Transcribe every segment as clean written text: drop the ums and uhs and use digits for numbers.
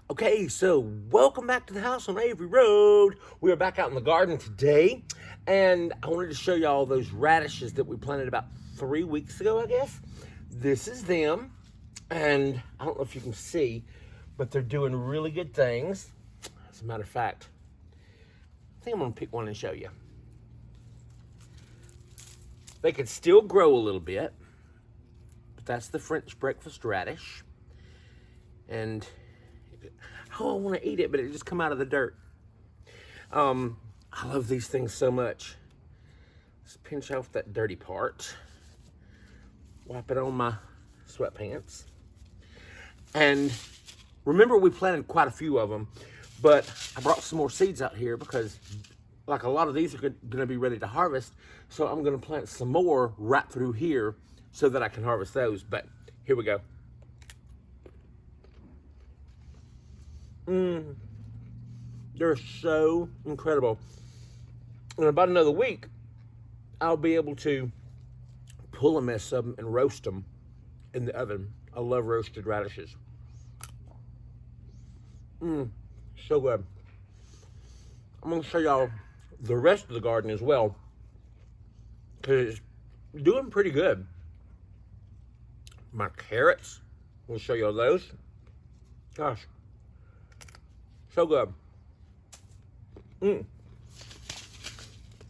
Okay, so welcome back to the house on Avery Road. We are back out in the garden today, and I wanted to show you all those radishes that we planted about 3 weeks ago, I guess. This is them, and I don't know if you can see, but they're doing really good things. As a matter of fact, I think I'm gonna pick one and show you. They could still grow a little bit, but that's the French breakfast radish. And oh, I want to eat it, but it just come out of the dirt. I love these things so much. Let's pinch off that dirty part. Wipe it on my sweatpants. And remember, we planted quite a few of them, but I brought some more seeds out here because like a lot of these are going to be ready to harvest. So I'm going to plant some more right through here so that I can harvest those. But here we go. They're so incredible. In about another week, I'll be able to pull a mess of them and roast them in the oven. I love roasted radishes. So good. I'm gonna show y'all the rest of the garden as well, because it's doing pretty good. My carrots, we'll show y'all those. Gosh, so good.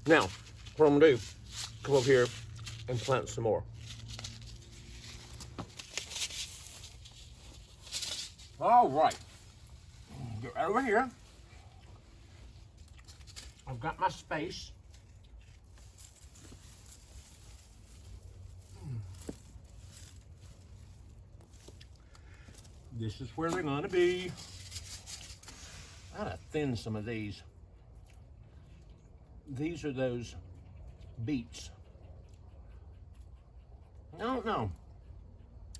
Now, what I'm gonna do, come over here and plant some more. All right, get right over here. I've got my space. This is where they're gonna be. I gotta thin some of these. These are those beets. I don't know.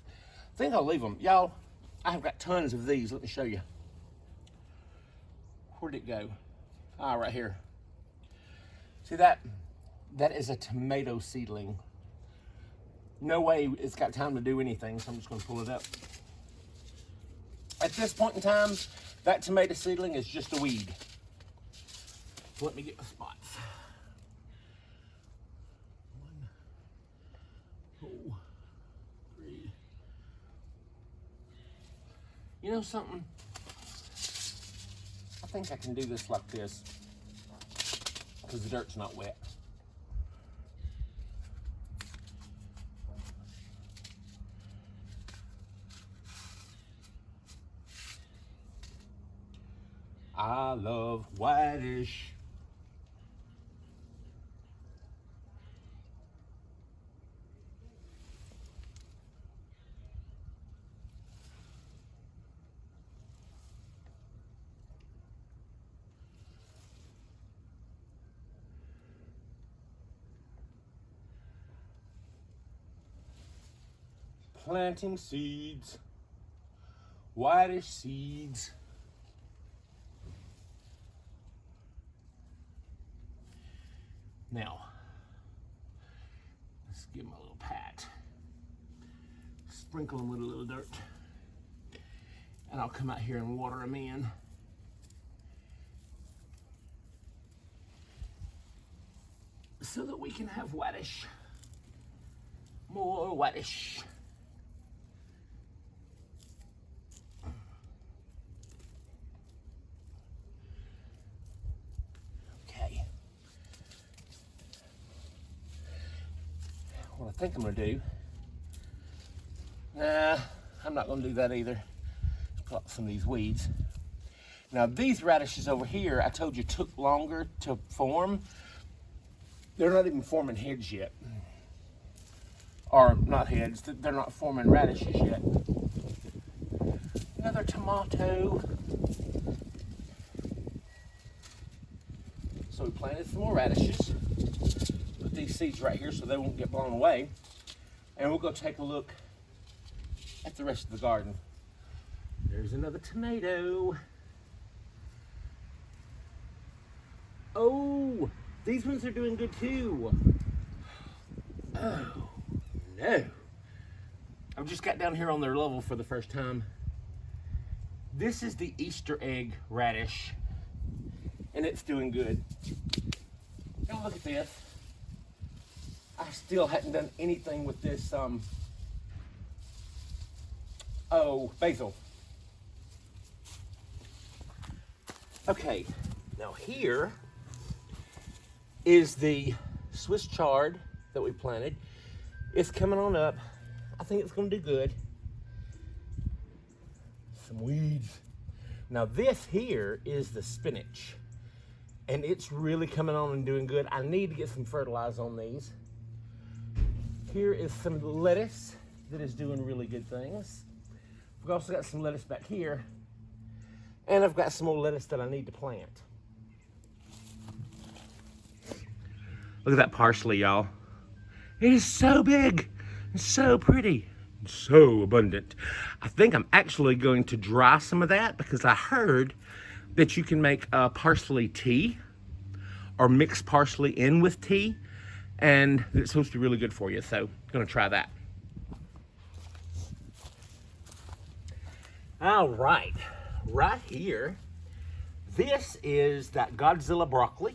I think I'll leave them. Y'all, I've got tons of these. Let me show you. Where'd it go? Ah, right here. See that? That is a tomato seedling. No way it's got time to do anything, so I'm just gonna pull it up. At this point in time, that tomato seedling is just a weed. So let me get my spots. 1, 2, 3. You know something? I think I can do this like this because the dirt's not wet. I love whitish. Planting seeds, whitish seeds. Now, let's give them a little pat. Sprinkle them with a little dirt. And I'll come out here and water them in. So that we can have whitish. More whitish. What I think I'm gonna do, I'm not gonna do that either. Pluck some of these weeds. Now these radishes over here, I told you took longer to form. They're not even forming heads yet. Or not heads, they're not forming radishes yet. Another tomato. So we planted some more radishes. Put these seeds right here so they won't get blown away. And we'll go take a look at the rest of the garden. There's another tomato. Oh, these ones are doing good too. Oh, no. I've just got down here on their level for the first time. This is the Easter egg radish, and it's doing good. Now look at this. I still hadn't done anything with this, basil. Okay, now here is the Swiss chard that we planted. It's coming on up. I think it's gonna do good. Some weeds. Now this here is the spinach, and it's really coming on and doing good. I need to get some fertilizer on these. Here is some lettuce that is doing really good things. We've also got some lettuce back here, and I've got some more lettuce that I need to plant. Look at that parsley, y'all. It is so big and so pretty and so abundant. I think I'm actually going to dry some of that because I heard that you can make parsley tea or mix parsley in with tea, and it's supposed to be really good for you, so I'm gonna try that. All right, right here, this is that Godzilla broccoli,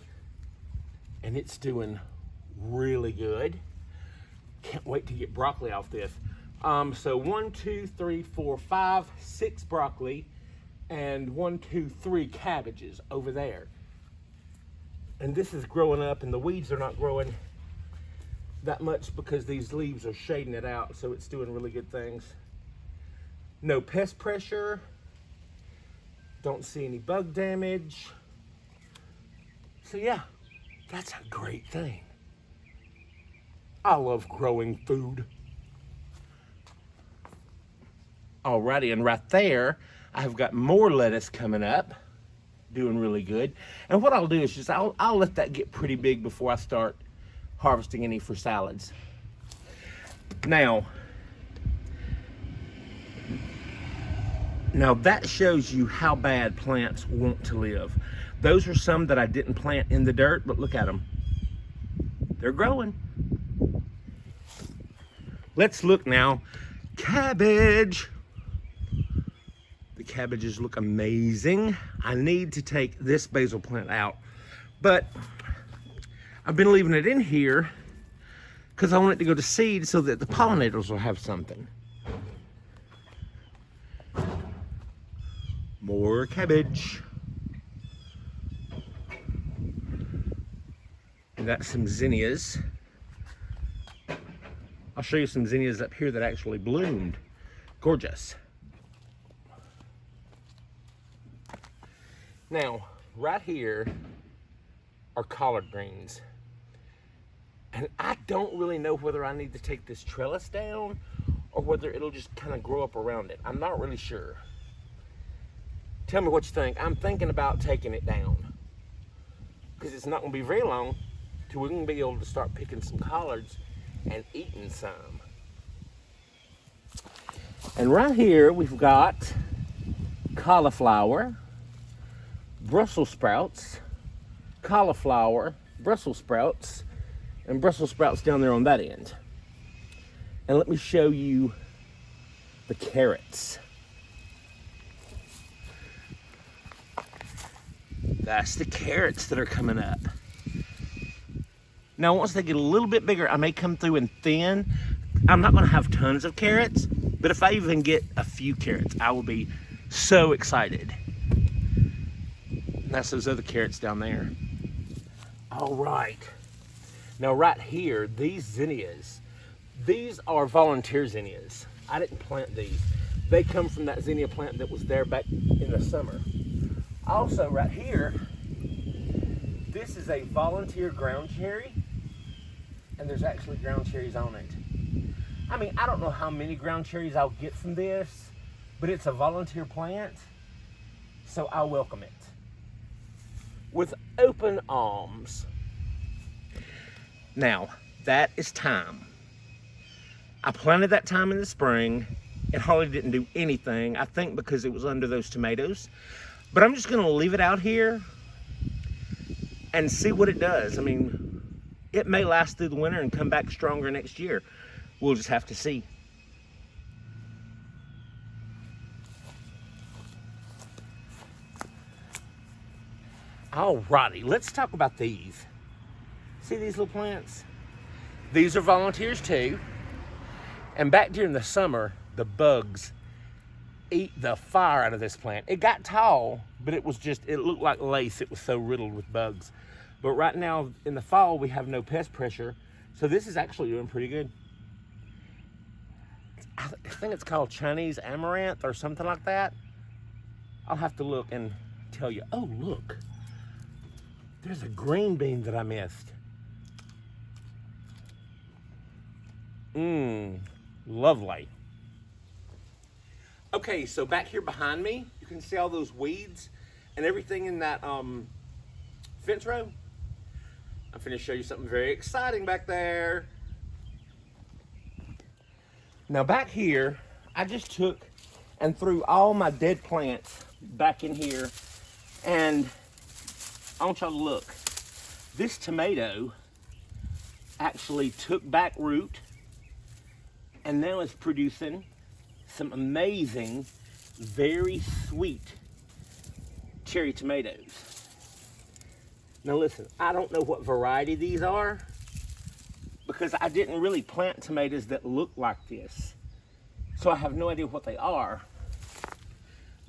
and it's doing really good. Can't wait to get broccoli off this. So 1, 2, 3, 4, 5, 6 broccoli, and 1, 2, 3 cabbages over there. And this is growing up, and the weeds are not growing that much because these leaves are shading it out, so it's doing really good things. No pest pressure. Don't see any bug damage. So yeah, that's a great thing. I love growing food. Alrighty, and right there, I've got more lettuce coming up, doing really good. And what I'll do is just, I'll let that get pretty big before I start harvesting any for salads. Now that shows you how bad plants want to live. Those are some that I didn't plant in the dirt, but look at them. They're growing. Let's look now. Cabbage. The cabbages look amazing. I need to take this basil plant out, but I've been leaving it in here because I want it to go to seed so that the pollinators will have something. More cabbage. We got some zinnias. I'll show you some zinnias up here that actually bloomed. Gorgeous. Now, right here are collard greens. And I don't really know whether I need to take this trellis down or whether it'll just kind of grow up around it. I'm not really sure. Tell me what you think. I'm thinking about taking it down because it's not going to be very long till we're going to be able to start picking some collards and eating some. And right here we've got cauliflower, Brussels sprouts, cauliflower, Brussels sprouts, and Brussels sprouts down there on that end. And let me show you the carrots. That's the carrots that are coming up. Now, once they get a little bit bigger, I may come through and thin. I'm not going to have tons of carrots, but if I even get a few carrots, I will be so excited. And that's those other carrots down there. All right. Now, right here, these zinnias, these are volunteer zinnias. I didn't plant these. They come from that zinnia plant that was there back in the summer. Also, right here, this is a volunteer ground cherry, and there's actually ground cherries on it. I mean, I don't know how many ground cherries I'll get from this, but it's a volunteer plant, so I welcome it with open arms. Now, that is thyme. I planted that thyme in the spring. It hardly didn't do anything, I think because it was under those tomatoes. But I'm just gonna leave it out here and see what it does. I mean, it may last through the winter and come back stronger next year. We'll just have to see. Alrighty, let's talk about these. See these little plants? These are volunteers too. And back during the summer, the bugs eat the fire out of this plant. It got tall, but it looked like lace. It was so riddled with bugs. But right now in the fall, we have no pest pressure. So this is actually doing pretty good. I think it's called Chinese amaranth or something like that. I'll have to look and tell you. Oh, look. There's a green bean that I missed. Lovely. Okay, so back here behind me, you can see all those weeds and everything in that fence row. I'm finna show you something very exciting back there. Now back here, I just took and threw all my dead plants back in here, and I want y'all to look. This tomato actually took back root and now it's producing some amazing, very sweet cherry tomatoes. Now listen, I don't know what variety these are because I didn't really plant tomatoes that look like this. So I have no idea what they are.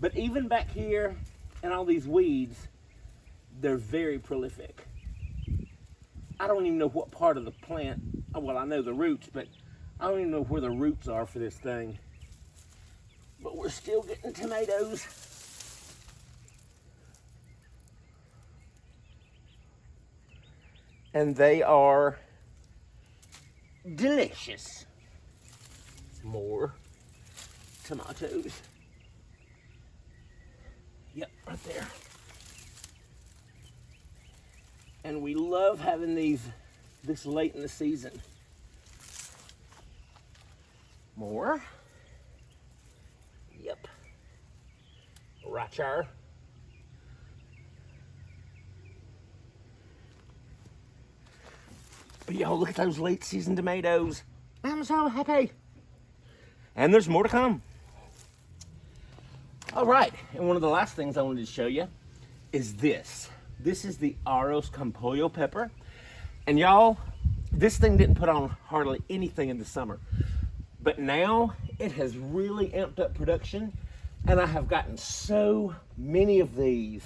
But even back here and all these weeds, they're very prolific. I don't even know what part of the plant, well, I know the roots, but I don't even know where the roots are for this thing. But we're still getting tomatoes. And they are delicious. More tomatoes. Yep, right there. And we love having these this late in the season. More. Yep. Right there. But y'all, look at those late season tomatoes. I'm so happy. And there's more to come. All right, and one of the last things I wanted to show you is this. This is the Arroz con Pollo pepper. And y'all, this thing didn't put on hardly anything in the summer. But now it has really amped up production, and I have gotten so many of these.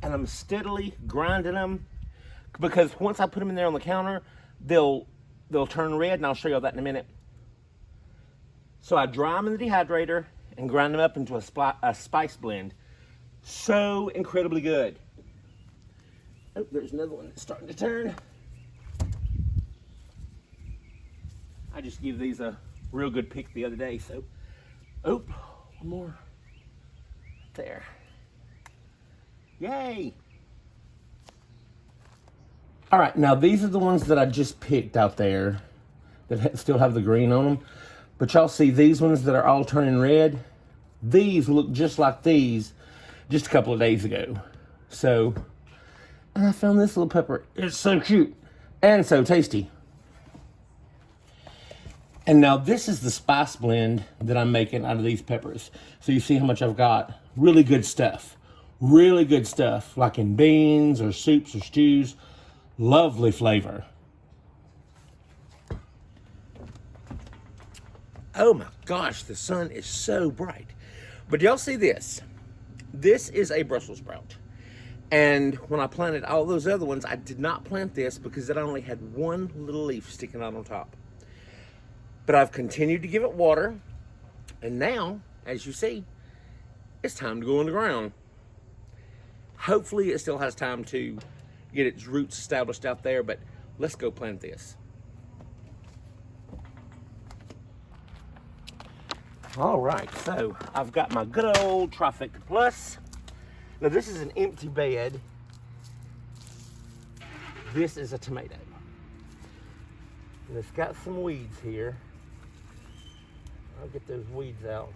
And I'm steadily grinding them because once I put them in there on the counter, they'll turn red, and I'll show you all that in a minute. So I dry them in the dehydrator and grind them up into a spice blend. So incredibly good. Oh, there's another one that's starting to turn. I just gave these a real good pick the other day, so. Oh, one more. There. Yay! All right, now these are the ones that I just picked out there that still have the green on them. But y'all see these ones that are all turning red? These look just like these just a couple of days ago. So, and I found this little pepper. It's so cute and so tasty. And now this is the spice blend that I'm making out of these peppers. So you see how much I've got. Really good stuff. Really good stuff, like in beans or soups or stews. Lovely flavor. Oh my gosh, the sun is so bright. But y'all see this? This is a Brussels sprout. And when I planted all those other ones, I did not plant this because it only had one little leaf sticking out on top. But I've continued to give it water. And now, as you see, it's time to go in the ground. Hopefully it still has time to get its roots established out there, but let's go plant this. All right, so I've got my good old Trifecta Plus. Now this is an empty bed. This is a tomato. And it's got some weeds here. I'll get those weeds out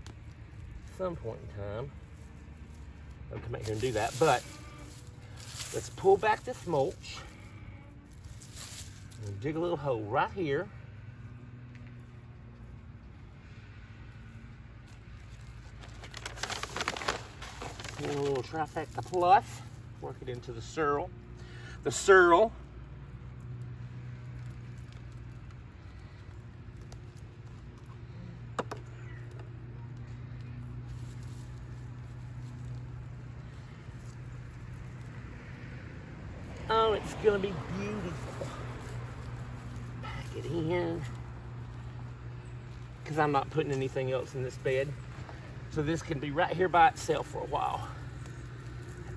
at some point in time. I'll come out here and do that, but let's pull back this mulch and dig a little hole right here. And a little trifecta plus. Work it into the swirl. The swirl. Oh, it's gonna be beautiful. Pack it in. Because I'm not putting anything else in this bed. So this can be right here by itself for a while.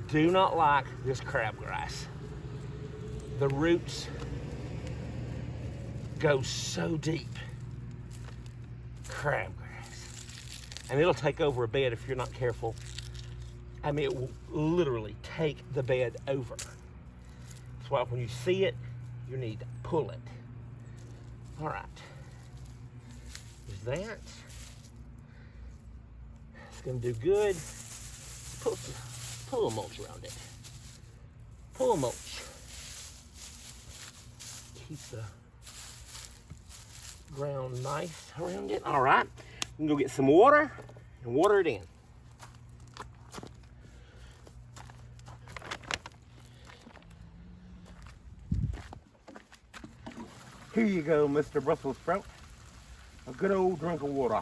Do not like this crabgrass. The roots go so deep. Crabgrass. And it'll take over a bed if you're not careful. I mean, it will literally take the bed over. That's why when you see it, you need to pull it. All right. There's that. It's gonna do good. Pull a mulch around it. Pull a mulch. Keep the ground nice around it. All right, I'm gonna go get some water and water it in. Here you go, Mr. Brussels sprout. A good old drink of water.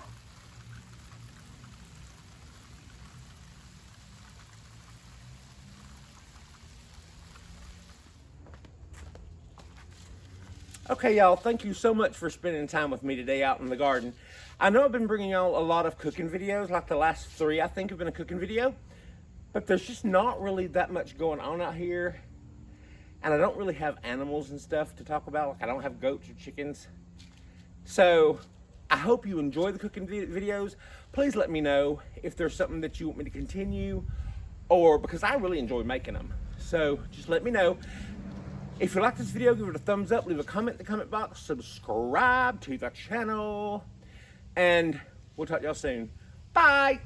Okay, y'all, thank you so much for spending time with me today out in the garden. I know I've been bringing y'all a lot of cooking videos, like the last 3, I think, have been a cooking video, but there's just not really that much going on out here, and I don't really have animals and stuff to talk about. Like, I don't have goats or chickens. So I hope you enjoy the cooking videos. Please let me know if there's something that you want me to continue, or because I really enjoy making them. So just let me know. If you like this video, give it a thumbs up, leave a comment in the comment box, subscribe to the channel, and we'll talk to y'all soon. Bye!